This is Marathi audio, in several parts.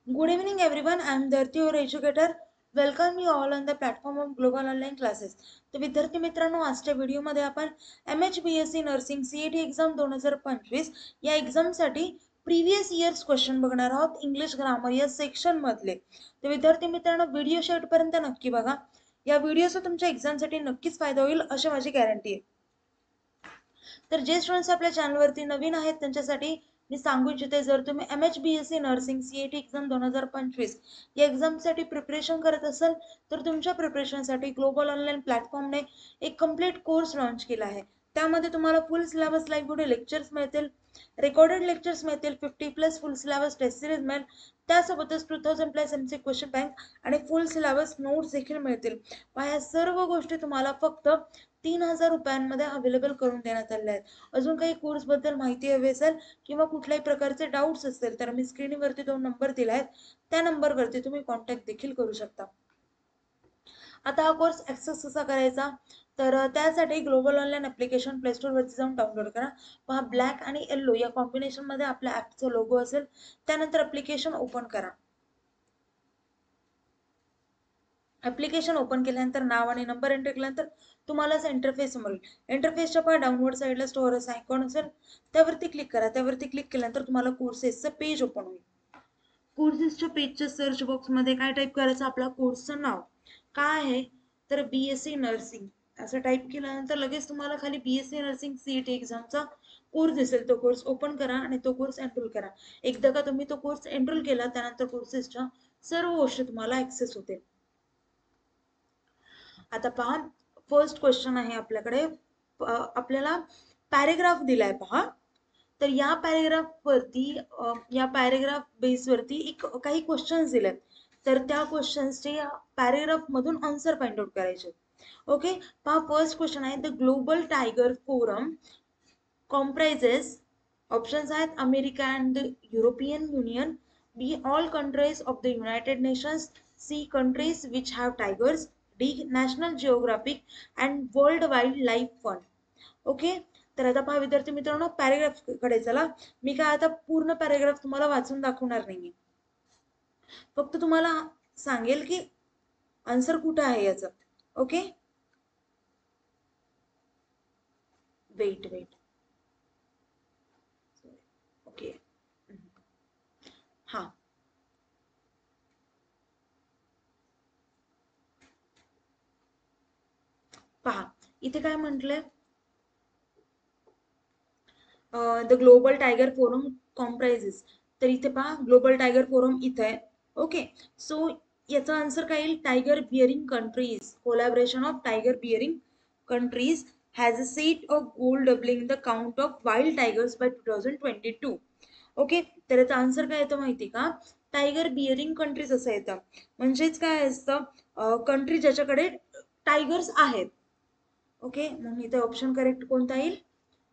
Good evening, everyone. I am Dharti, your educator. Welcome you all on the platform of Global Online Classes. तर विद्यार्थी मित्रांनो, आजच्या व्हिडिओमध्ये आपण MHBSc नर्सिंग CET एक्झाम 2025 या एक्झामसाठी प्रीवियस इयर्स क्वेश्चन बघणार आहोत इंग्लिश ग्रामर या सेक्शन मधले. तर विद्यार्थी मित्रांनो, व्हिडिओ शेवटपर्यंत नक्की बघा. या व्हिडिओचा तुमच्या एक्झामसाठी नक्कीच फायदा होईल अशी माझी गॅरंटी आहे. तर जे स्टुडंट्स आपल्या चॅनलवरती नवीन आहेत त्यांच्यासाठी मी सांगू इच्छिते, जर तुम्ही MHBSc नर्सिंग CET एक्झाम 2025 या एक्झामसाठी प्रिपरेशन करत असाल तर तुमच्या प्रिपरेशनसाठी ग्लोबल ऑनलाईन प्लॅटफॉर्मने एक कम्प्लीट कोर्स लॉन्च केला आहे. त्यामध्ये तुम्हाला फुल सिलेबस लाईव्ह व्हिडिओ लेक्चर्स मिळतील, रेकॉर्डेड लेक्चर्स मिळतील, 50+ फुल सिलेबस टेस्ट सिरीज मिळेल, त्यासोबतच 2000+ MC क्वेश्चन बँक आणि फुल सिलेबस नोट्स देखील मिळतील. या सर्व गोष्टी तुम्हाला फक्त 3000 रुपयांमध्ये अवेलेबल करून देण्यात आले आहेत. अजून काही कोर्स बद्दल माहिती हवी असेल किंवा कुठल्याही प्रकारचे डाऊट्स असतील तर मी स्क्रीनवरती 2 नंबर दिला आहेत, त्या नंबरवरती तुम्ही कॉन्टॅक्ट देखील करू शकता. आता हा कोर्स ऍक्सेस कसा करायचा, तर त्यासाठी global online application play store वरती जाऊन डाउनलोड करा. पहा, ब्लॅक आणि येल्लो या कॉम्बिनेशन मध्ये आपल्या ऍपचा लोगो असेल. त्यानंतर ऍप्लिकेशन ओपन करा. ऍप्लिकेशन ओपन केल्यानंतर नाव आणि नंबर एंटर केल्यानंतर तुम्हाला असं इंटरफेस मिळेल. इंटरफेसच्या पहा डाऊनवर्ड साईडला स्टोअर असा आयकॉन असेल, त्यावरती क्लिक करा. त्यावरती क्लिक केल्यानंतर तुम्हाला कोर्सेसचं पेज ओपन होईल. कोर्सेसच्या पेजच्या सर्च बॉक्समध्ये काय टाईप करायचं, आपला कोर्सचं नाव काय आहे तर BSc नर्सिंग असं टाईप केल्यानंतर लगेच तुम्हाला खाली BSc नर्सिंग CET एक्झामचा कोर्स दिसेल. तो कोर्स ओपन करा आणि तो कोर्स एनरोल करा. एकदा का तुम्ही तो कोर्स एनरोल केला त्यानंतर कोर्सेसच्या सर्व गोष्टी तुम्हाला ऍक्सेस होतील. आता पहा, फर्स्ट क्वेश्चन आहे आपल्याकडे. आपल्याला पॅरेग्राफ दिलाय पहा. तर या पॅरेग्राफ बेसवरती काही क्वेश्चन्स दिलेत. तर त्या क्वेश्चन्सचे या पॅरेग्राफ मधून आन्सर फाइंड आउट करायचे. ओके, पहा फर्स्ट क्वेश्चन आहे, the global tiger forum comprises, options आहेत America and European union, B all countries of the united nations, C countries which have tigers, D national geographic and world wild life fund. Okay, तर आता पहा विद्यार्थी मित्रांनो, पॅरेग्राफ कडे चला. मी काय आता पूर्ण पॅरेग्राफ तुम्हाला वाचून दाखवणार नाहीये, फक्त तुम्हाला सांगेल की आन्सर कुठे आहे याचं. Okay, weight weight. ओके, हा पहा, इथे काय म्हटलंय, the global tiger forum comprises. तर इथे पहा ग्लोबल टायगर फोरम इथे आहे. ओके, सो याचा आन्सर काय येईल, tiger bearing countries, collaboration of tiger bearing countries has a set of goal doubling the count of wild tigers by 2022. Okay, तर याचा आन्सर काय येतो माहिती का, टायगर बिअरिंग कंट्रीज असं येतं. म्हणजेच काय असतं, कंट्री ज्याच्याकडे टायगर्स आहेत. ओके, म्हणून इथे ऑप्शन करेक्ट कोणता येईल,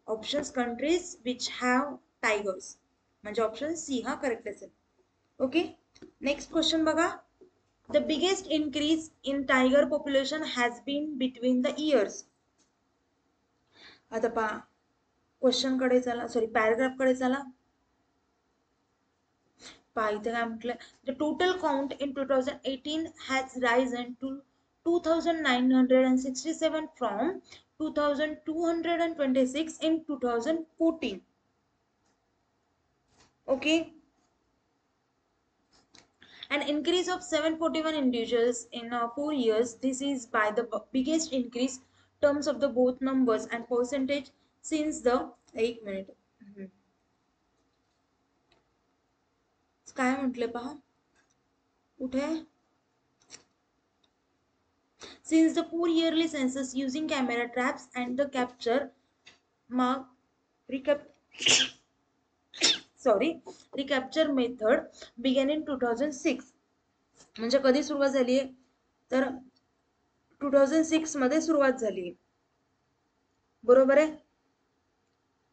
options countries which have tigers, म्हणजे ऑप्शन सी हा करेक्ट असेल. ओके, नेक्स्ट क्वेश्चन बघा, the biggest increase in tiger population has been between the years. आता पहा क्वेश्चन कडे चला, सॉरी पॅराग्राफ कडे चला. पहा इथे काय म्हटलंय, the total count in 2018 has risen to 2967 from 2226 in 2014. Okay, an increase of 741 individuals in 4 years. This is by the biggest increase terms of the both numbers and percentage since the, एक मिनिट, काय म्हटले पहा कुठे, since the 4 yearly census using camera traps and the capture mark recap sorry recapture method began in 2006. म्हणजे कधी सुरुवात झाली आहे तर 2006 मध्ये सुरुवात झाली, बरोबर आहे.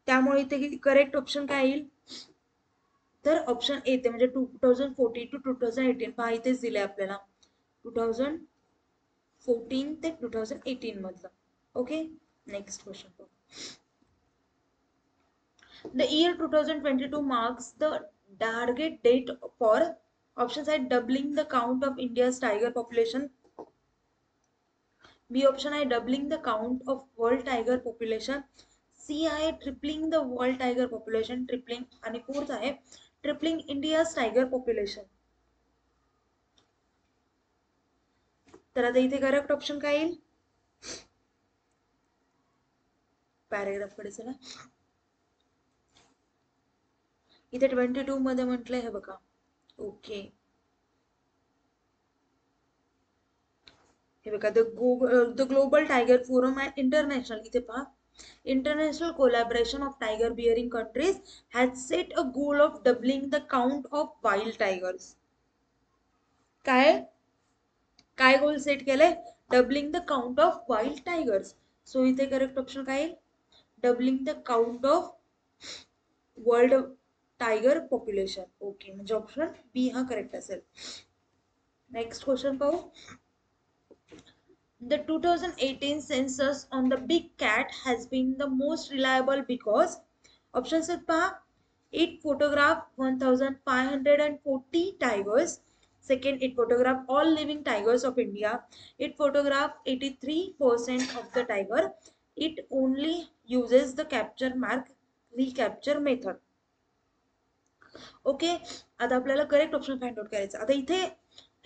त्यामुळे इथे करेक्ट ऑप्शन काय येईल, तर ऑप्शन ए ते म्हणजे 2014 टू 2018. पहा इथेच दिले आपल्याला 2014 ते 2018 मधलं. Okay, next question. The year 2022 marks the target date for options आहेत doubling the count of India's tiger population, B option आहे doubling the count of world tiger population, C आहे tripling the world tiger population, tripling, आणि फोर्थ आहे ट्रिपलिंग इंडियाज टायगर पॉप्युलेशन. तर आता इथे करेक्ट ऑप्शन काय येईल? पॅरेग्राफ कडे चला. इथे 22 मध्ये म्हटलंय हे बघा. ओके, हे बघा the global tiger forum and international, इथे पहा, international collaboration of tiger bearing countries has set a goal of doubling the count of wild tigers. काय काय गोल सेट केलंय? Doubling the count of wild tigers. So इथे करेक्ट ऑप्शन काय येईल? Doubling the count of world tiger population. Okay, म्हणजे ऑप्शन बी हा करेक्ट असेल. नेक्स्ट क्वेश्चन पाहू. The 2018 census on the big cat has been the most reliable because options आहेत पहा. It photographed 1540 tigers. Second, it photographed all living tigers of India. It photographed 83% of the tiger. It only uses the capture mark recapture method. Okay, आता आपल्याला करेक्ट ऑप्शन फाइंड आउट करायचं. आता इथे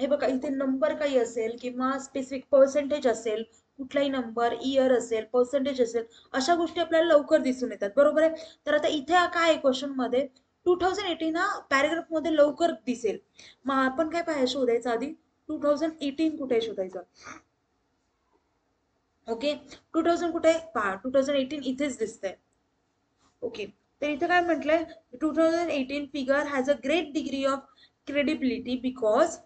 हे बघा, इथे नंबर काही असेल किंवा स्पेसिफिक पर्सेंटेज असेल, कुठलाही नंबर, इयर असेल, पर्सेंटेज असेल, अशा गोष्टी आपल्याला लवकर दिसून येतात, बरोबर आहे. तर आता इथे काय आहे क्वेश्चन मध्ये 2018 हा पॅरेग्राफ मध्ये लवकर दिसेल. मग आपण काय पाहिजे शोधायचं आधी? 2018 कुठे शोधायचं? ओके, 2000 कुठे पहा, 2018 इथेच दिसतंय. ओके, तर इथे काय म्हटलंय? 2018 figure has a great degree of credibility because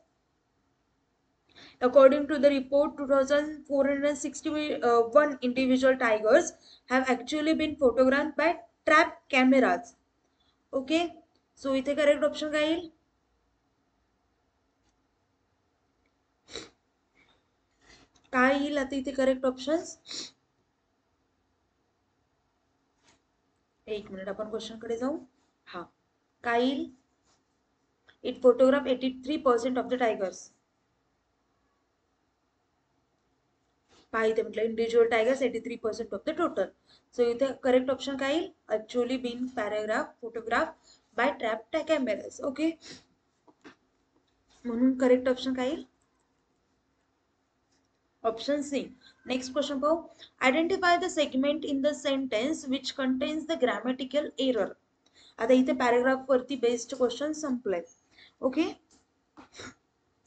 according to the report 2461 individual tigers have actually been photographed by trap cameras. Okay, so इथे करेक्ट ऑप्शन काय येईल? काय येईल आता इथे करेक्ट ऑप्शन्स? एक मिनिट, आपण क्वेश्चन कडे जाऊ. हा, काय येईल? It photograph 83% of the tigers. पहा इथे म्हटलं individual tigers 83% of the total. So इथे करेक्ट ऑप्शन काय येईल? Actually been paragraph photograph by trap cameras. Okay, म्हणून करेक्ट ऑप्शन काय येईल? Option C. नेक्स्ट क्वेश्चन पाहू. Identify the segment in the sentence which contains the grammatical error. आता इथे पॅराग्राफ वरती बेस्ड क्वेश्चन संपलाय. ओके,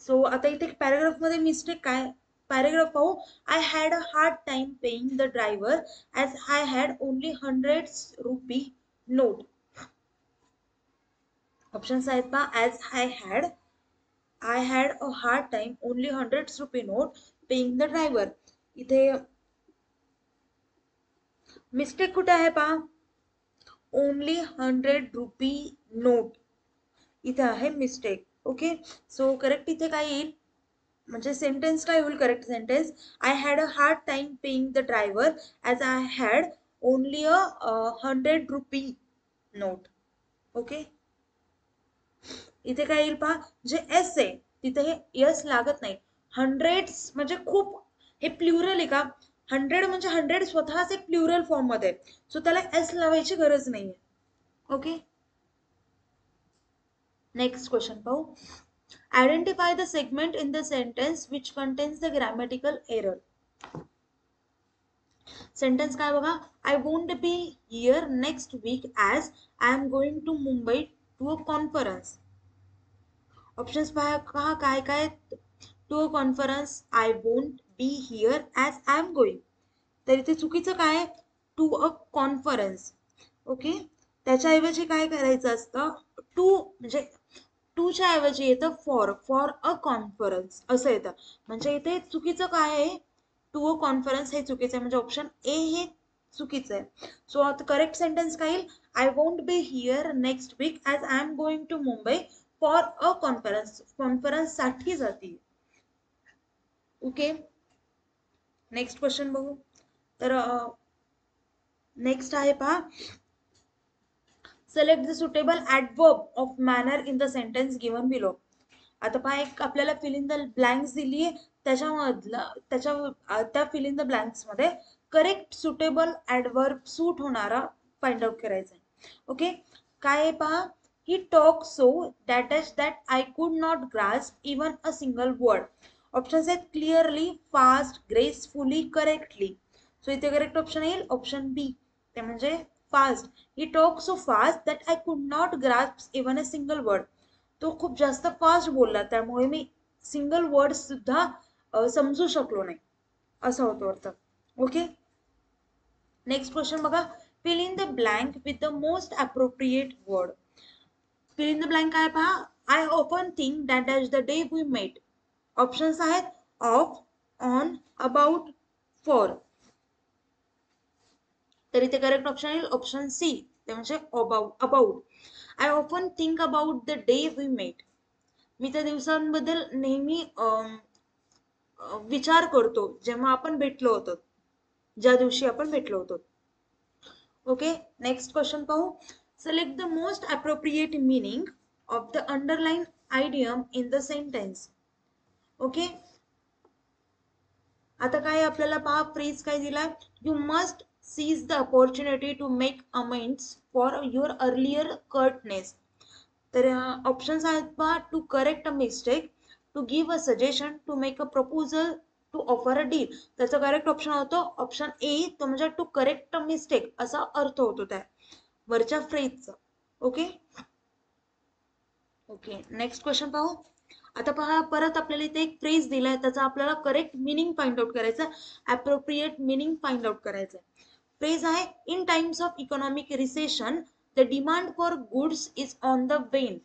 सो आता इथे पॅराग्राफ मध्ये मिस्टेक काय? पॅराग्राफ पाहू. I had a hard time paying the driver as I had only 100 rupee note. Options आहेत पहा. As I had a hard time only 100 rupee note paying the driver. इथे मिस्टेक कुठे आहे पहा? ओनली 100 रुपी नोट इथे आहे मिस्टेक. ओके, सो करेक्ट इथे काय येईल? म्हणजे सेंटेन्स काय होईल? Correct sentence, I had a hard time paying the driver as I had only a 100 rupee note. Okay, इथे काय येईल पहा, जे एस आहे तिथे हे यस लागत नाही. हंड्रेड्स म्हणजे खूप, हे प्लुरल आहे का? 100 म्हणजे 100 स्वतःच एक प्लुरल फॉर्म मध्ये, सो त्याला एस लावायची गरज नाहीये. ओके, नेक्स्ट क्वेश्चन पाहू. Identify the segment in the sentence which contains the grammatical error. Sentence काय बघा. I won't be here next week as I am going to Mumbai to a conference. Options पहा काय काय. To a conference, I won't be here as I am going. तर इथे चुकीचं काय? To a conference. ओके, त्याच्याऐवजी काय करायचं असतं? टू म्हणजे टूच्या ऐवजी येतं फॉर अ कॉन्फरन्स असं येतं. म्हणजे इथे चुकीचं काय आहे? टू अ कॉन्फरन्स हे चुकीचं आहे, म्हणजे ऑप्शन ए हे चुकीचं आहे. सो आता करेक्ट सेंटेन्स काय येईल? I won't be here next week as I am going to Mumbai for a conference. Conference साठी जाते. ओके, नेक्स्ट क्वेश्चन बघू. तर नेक्स्ट आहे पहा. Select the suitable adverb of manner in the sentence given below. आता पहा एक आपल्याला फिल इन द ब्लँक्स दिली आहे, त्या फिल इन द ब्लँक्स मध्ये करेक्ट सुटेबल ऍडवर्ब सूट होणारा फाइंड आउट करायचा आहे. ओके, काय आहे पहा, he talk so that I could not grasp even a single word. Options आहेत clearly, fast, gracefully, correctly. So इथे करेक्ट ऑप्शन येईल ऑप्शन बी, ते म्हणजे fast. He talk so fast that I could not grasp even a single word. तो खूप जास्त फास्ट बोलला, त्यामुळे मी सिंगल वर्ड सुद्धा समजू शकलो नाही, असं होतं अर्थ. ओके, नेक्स्ट क्वेश्चन बघा, fill in the blank with the most appropriate word. Fill in the blank काय पहा, I often think that is the day we met. Options आहेत ऑफ, ऑन, अबाउट, फॉर. तर इथे करेक्ट ऑप्शन येईल ऑप्शन सी, ते म्हणजे about. I often think about the day we met. मी त्या दिवसांबद्दल नेहमी विचार करतो जेव्हा आपण भेटलो होतो, ज्या दिवशी आपण भेटलो होतो. ओके, नेक्स्ट क्वेश्चन पाहू. Select the most appropriate meaning of the underline idiom in the sentence. Okay, आता काय आपल्याला पहा, फ्रेज काय दिलाय, you must seize the opportunity to make amends for your earlier curtness. तर ऑप्शन्स आहेत पहा, to correct a mistake, to give a suggestion, to make a proposal, to offer a deal. त्याचा करेक्ट ऑप्शन होतो ऑप्शन ए, तो म्हणजे टू करेक्ट अ मिस्टेक असा अर्थ होतो त्या वरच्या फ्रेजचा. ओके, ओके, नेक्स्ट क्वेश्चन पाहू. आता पहा, परत आपल्याला इथे एक फ्रेज दिलाय, त्याचा आपल्याला करेक्ट मिनिंग फाइंड आउट करायचा, अप्रोप्रिएट मिनिंग फाइंड आउट करायचं. फ्रेज आहे, in times of economic recession the demand for goods is on the wane.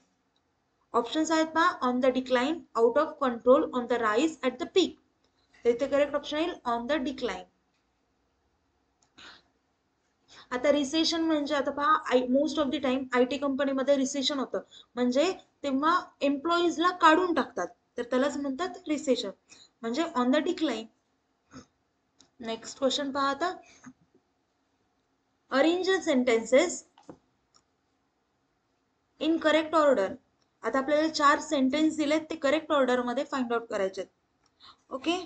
Options आहेत पहा, on the decline, out of control, on the rise, at the peak. तर इथे करेक्ट ऑप्शन येईल ऑन द डिक्लाइन. आता रिसेशन म्हणजे आता पहा, most of the time IT कंपनीमध्ये रिसेशन होतं, म्हणजे तेव्हा एम्प्लॉईजला काढून टाकतात, तर त्यालाच म्हणतात रिसेशन, म्हणजे on the decline. Next question पहा आता, arrange sentences in correct order. आता आपल्याला 4 सेंटेन्स दिलेत, ते करेक्ट ऑर्डर मध्ये फाइंड आउट करायचे. ओके,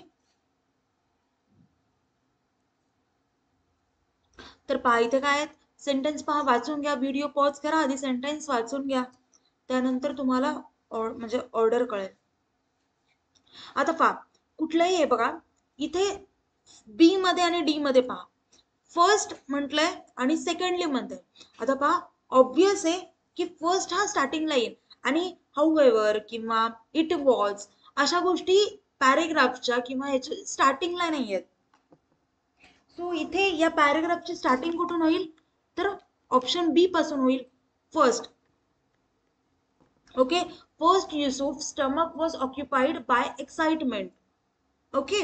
तर पहा इथे काय आहेत सेंटेन्स, पहा वाचून घ्या, व्हिडिओ पॉज करा, आधी सेंटेन्स वाचून घ्या, त्यानंतर तुम्हाला म्हणजे ऑर्डर कळेल. आता पहा, कुठलंही आहे बघा, इथे बी मध्ये आणि डी मध्ये पहा, फर्स्ट म्हटलंय आणि सेकंडली म्हणतंय. आता पहा, ऑब्वियस आहे की फर्स्ट हा स्टार्टिंगला येईल, आणि हाऊएव्हर किंवा इट वॉज अशा गोष्टी पॅरेग्राफच्या किंवा ह्याच्या स्टार्टिंगला नाही आहेत. सो इथे या पॅरेग्राफची स्टार्टिंग कुठून होईल, तर ऑप्शन बी पासून होईल, first. Okay, first Yusuf stomach was occupied by excitement. Okay,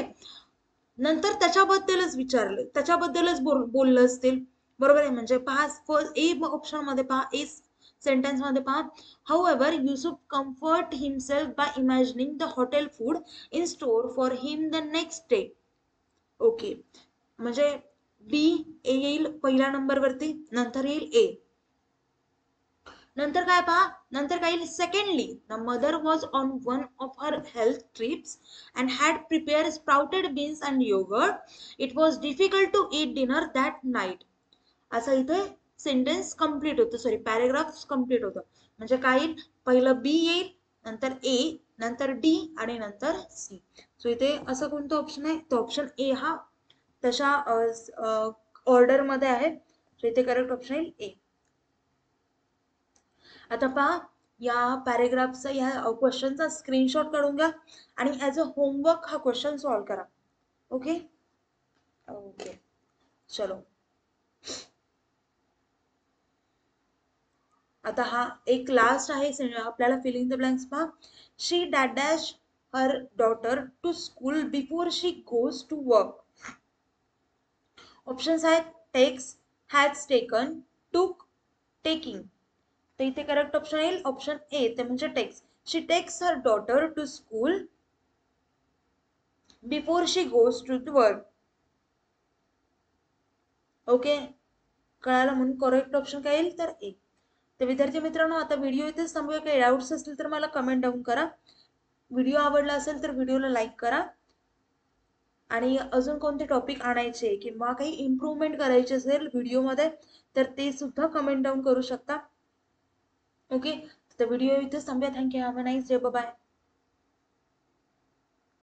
नंतर त्याच्याबद्दलच विचारलं, त्याच्याबद्दलच बोललं असतील, बरोबर आहे. म्हणजे पहा, फर्स्ट ए ऑप्शन मध्ये पहा, ए सेंटेन्स मध्ये पहा, however Yusuf comfort himself by imagining the hotel food in store for him the next day. Okay, म्हणजे बी ए येईल पहिल्या नंबर वरती, नंतर येईल ए. नंतर काय पहा, नंतर काय येईल secondly, the mother was on one of her health trips and had prepare sprouted beans and yogurt. It was difficult to eat dinner that night. असं इथे सेंटेन्स कम्प्लीट होतं, सॉरी पॅरेग्राफ कम्प्लीट होतं. म्हणजे काय येईल, पहिलं बी येईल, नंतर ए, नंतर डी आणि नंतर सी. सो इथे असं कोणतं ऑप्शन आहे, तो ऑप्शन ए हा तशा ऑर्डर मध्ये आहे. सो इथे करेक्ट ऑप्शन येईल ए. आता पहा, या पॅरेग्राफचा या क्वेश्चनचा स्क्रीनशॉट काढून घ्या आणि ॲज अ होमवर्क हा क्वेश्चन सॉल्व करा. ओके, ओके, चलो. आता हा एक लास्ट आहे आपल्याला फिल इन द ब्लँक्स पहा, she dash her daughter to school before she goes to work. Options आहेत takes, has taken, took, taking. तर इथे करेक्ट ऑप्शन येईल ऑप्शन ए, ते म्हणजे takes. She takes her daughter to school before she goes to work. Okay, कळालं, म्हणून करेक्ट ऑप्शन काय येईल तर ए. तर विद्यार्थी मित्रांनो, आता व्हिडिओ इथेच थांबूया. काही डाऊट्स असतील तर मला कमेंट डाऊन करा. व्हिडिओ आवडला असेल तर व्हिडिओला लाईक करा आणि अजून कोणते टॉपिक आणायचे किंवा काही इम्प्रूव्हमेंट करायचे असेल व्हिडिओमध्ये तर ते सुद्धा कमेंट डाऊन करू शकता. ओके, तर व्हिडिओ इथेच थांबूया. Thank you. Have a nice day. Bye.